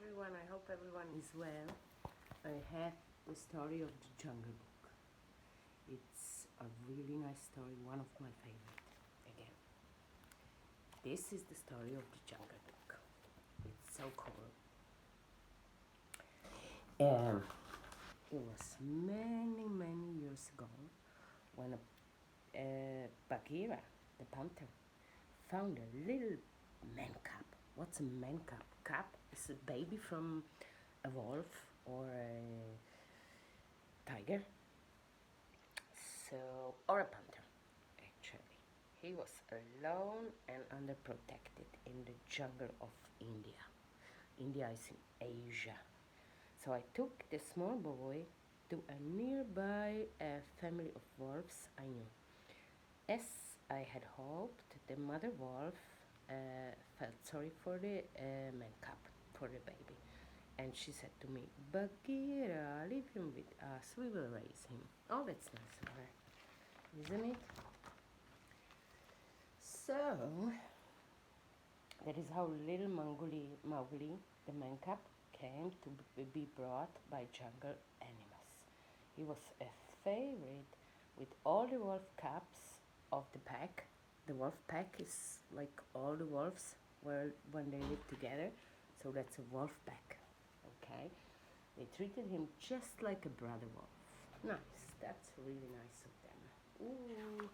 everyone. I hope everyone is well. I have the story of the Jungle Book. It's a really nice story, one of my favorite. Again, this is the story of the Jungle Book. It's so cool. It was many years ago when Bagheera, the panther, found a little man cub. What's a man cub? Cub is a baby from a wolf or a tiger. Or a panther, actually. He was alone and underprotected in the jungle of India. India is in Asia. So I took the small boy to a nearby family of wolves I knew. As I had hoped, the mother wolf felt sorry for the man cub, for the baby. And she said to me, Bagheera, leave him with us, we will raise him. Oh, that's nice of her, isn't it? So, that is how little Mowgli, the man cub, came to be brought by jungle animals. He was a favorite with all the wolf cubs of the pack. The wolf pack is like all the wolves when they live together, so that's a wolf pack. Okay, they treated him just like a brother wolf. Nice, that's really nice of them. Ooh.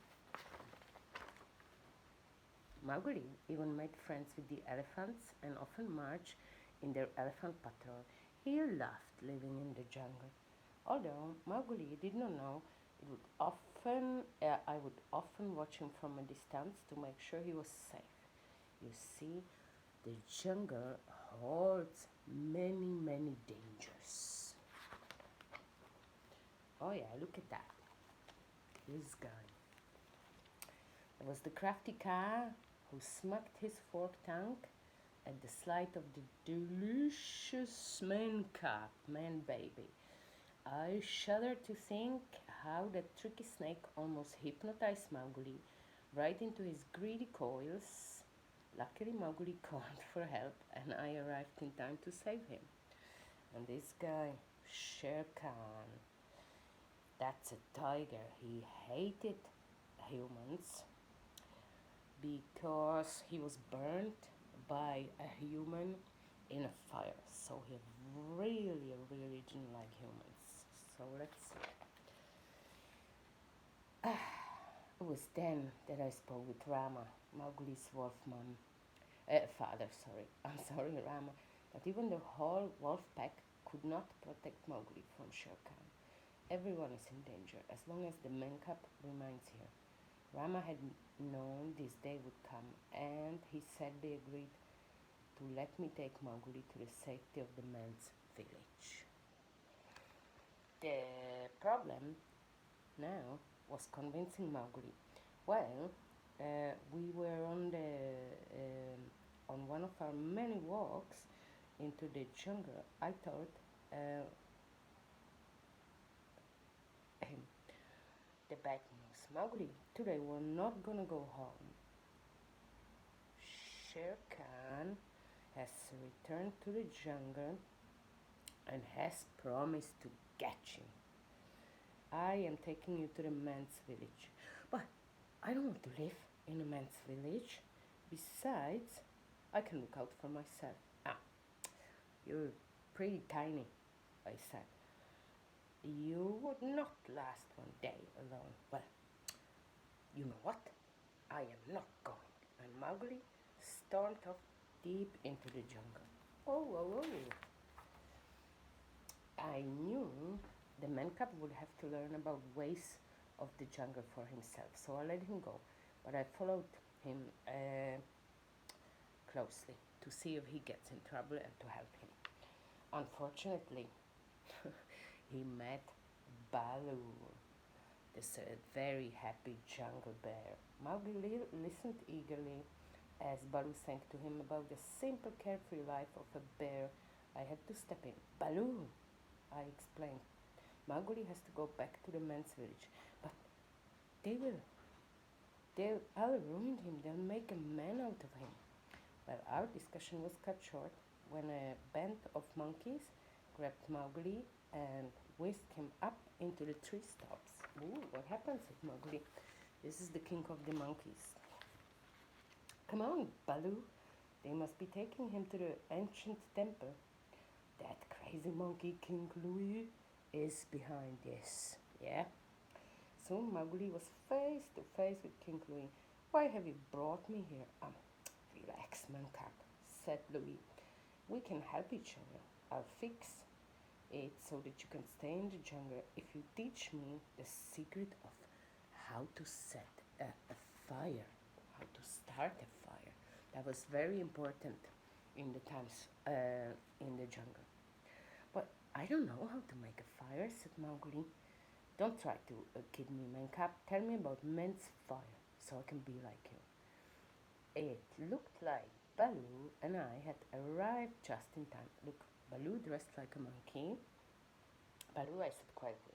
Mowgli even made friends with the elephants and often marched in their elephant patrol. He loved living in the jungle. Although Mowgli did not know, I would often watch him from a distance to make sure he was safe. You see, the jungle holds many dangers. Oh yeah, look at that. This guy. There was the crafty Kaa who smacked his forked tongue at the sight of the delicious man cub, man baby. I shudder to think how that tricky snake almost hypnotized Mowgli right into his greedy coils. Luckily, Mowgli called for help, and I arrived in time to save him. And this guy, Shere Khan, that's a tiger. He hated humans because he was burnt by a human in a fire. So he really didn't like humans. So let's see. It was then that I spoke with Rama, Mowgli's wolf father, sorry. I'm sorry, Rama. But even the whole wolf pack could not protect Mowgli from Shere Khan. Everyone is in danger as long as the man cub remains here. Rama had known this day would come, and he sadly agreed to let me take Mowgli to the safety of the man's village. The problem now was convincing Mowgli. Well, we were on one of our many walks into the jungle. I told him the bad news. Mowgli, today we're not gonna go home. Shere Khan has returned to the jungle and has promised to get you. I am taking you to the man's village. But I don't want to live in a man's village. Besides, I can look out for myself. You're pretty tiny, I said. You would not last one day alone. Well, you know what? I am not going. And Mowgli stormed off deep into the jungle. Oh. I knew the man cub would have to learn about ways of the jungle for himself, so I let him go. But I followed him closely to see if he gets in trouble and to help him. Unfortunately, he met Baloo, this very happy jungle bear. Mowgli listened eagerly as Baloo sang to him about the simple, carefree life of a bear. I had to step in. Baloo, I explained. Mowgli has to go back to the man's village. But I'll ruin him. They'll make a man out of him. Well, our discussion was cut short when a band of monkeys grabbed Mowgli and whisked him up into the tree tops. Ooh, what happens with Mowgli? This is the king of the monkeys. Come on, Baloo. They must be taking him to the ancient temple. That crazy monkey King Louie is behind this. Yeah? Soon Mowgli was face to face with King Louie. Why have you brought me here? Relax, Mancap, said Louie. We can help each other. I'll fix it so that you can stay in the jungle if you teach me the secret of how to set a fire, how to start a fire. That was very important in the times in the jungle. But I don't know how to make a fire, said Mowgli. Don't try to kid me, Mancap. Tell me about men's fire so I can be like you. It looked like Baloo and I had arrived just in time. Look, Baloo dressed like a monkey. Baloo, I said quietly,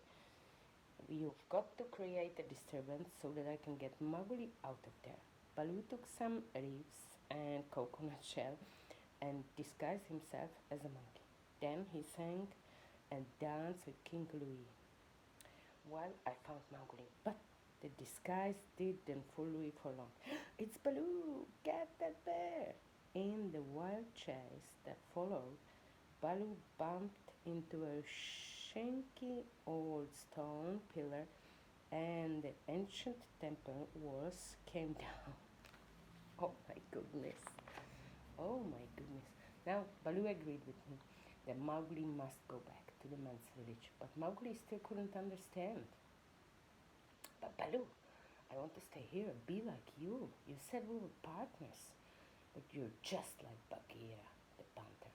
you've got to create a disturbance so that I can get Mowgli out of there. Baloo took some leaves and coconut shell and disguised himself as a monkey. Then he sang and danced with King Louie while I found Mowgli. But the disguise didn't fool Louie for long. It's Baloo! Get that bear! In the wild chase that followed, Baloo bumped into a shanky old stone pillar and the ancient temple walls came down. Oh my goodness. Oh my goodness. Now Baloo agreed with me that Mowgli must go back to the man's village, but Mowgli still couldn't understand. But Baloo, I want to stay here and be like you. You said we were partners, but you're just like Bagheera, the panther.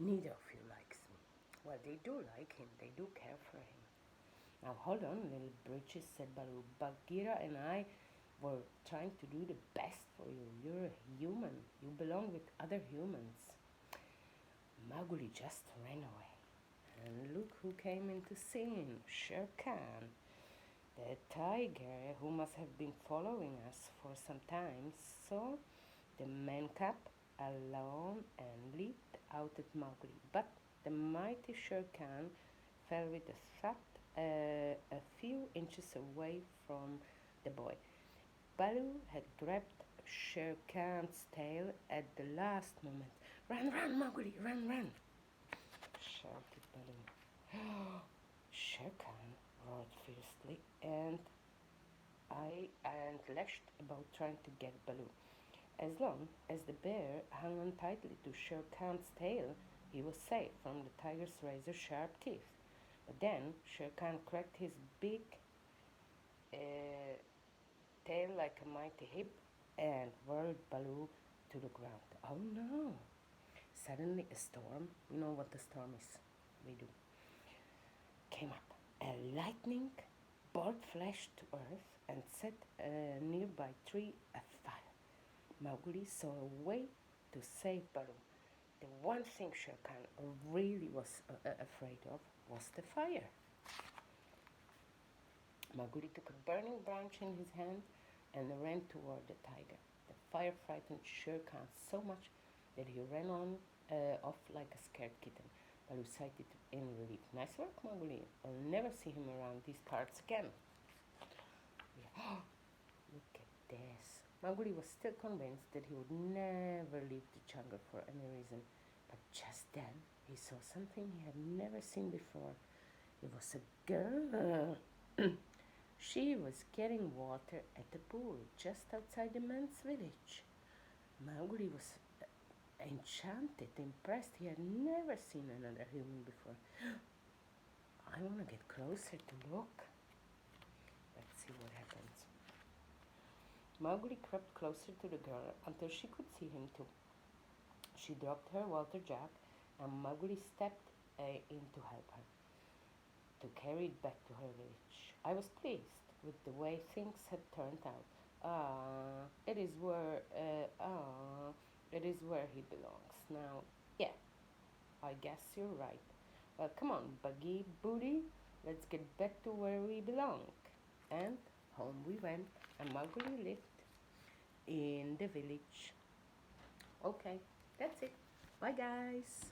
Neither of you likes me. Well, they do like him. They do care for him. Now hold on, little britches, said Baloo. Bagheera and I were trying to do the best for you. You're a human. You belong with other humans. Mowgli just ran away. And look who came into scene, Shere Khan. The tiger, who must have been following us for some time, saw the man cub alone and leaped out at Mowgli. But the mighty Shere Khan fell with a thud a few inches away from the boy. Baloo had grabbed Shere Khan's tail at the last moment. Run, run, Mowgli, run, run! Shouted Baloo. Shere Khan roared fiercely and lashed about trying to get Baloo. As long as the bear hung on tightly to Shere Khan's tail, he was safe from the tiger's razor-sharp teeth. But then Shere Khan cracked his big uh, tail like a mighty whip and whirled Baloo to the ground. Oh no! Suddenly a storm, we know what the storm is, we do, came up. A lightning bolt flashed to earth and set a nearby tree afire. Mowgli saw a way to save Baloo. The one thing Shere Khan really was afraid of was the fire. Mowgli took a burning branch in his hand and ran toward the tiger. The fire frightened Shere Khan so much that he ran off like a scared kitten. Baloo sighed in relief. Nice work, Mowgli. I'll never see him around these parts again. Yeah. Look at this. Mowgli was still convinced that he would never leave the jungle for any reason. But just then, he saw something he had never seen before. It was a girl. She was getting water at the pool just outside the man's village. Mowgli was enchanted, impressed. He had never seen another human before. I want to get closer to look. Let's see what happens. Mowgli crept closer to the girl until she could see him too. She dropped her water jug and Mowgli stepped in to help her, to carry it back to her village. I was pleased with the way things had turned out. It is where he belongs. Now, yeah, I guess you're right. Well, come on, Buggy Booty, let's get back to where we belong. And home we went, and Mowgli lived in the village. Okay, that's it. Bye, guys.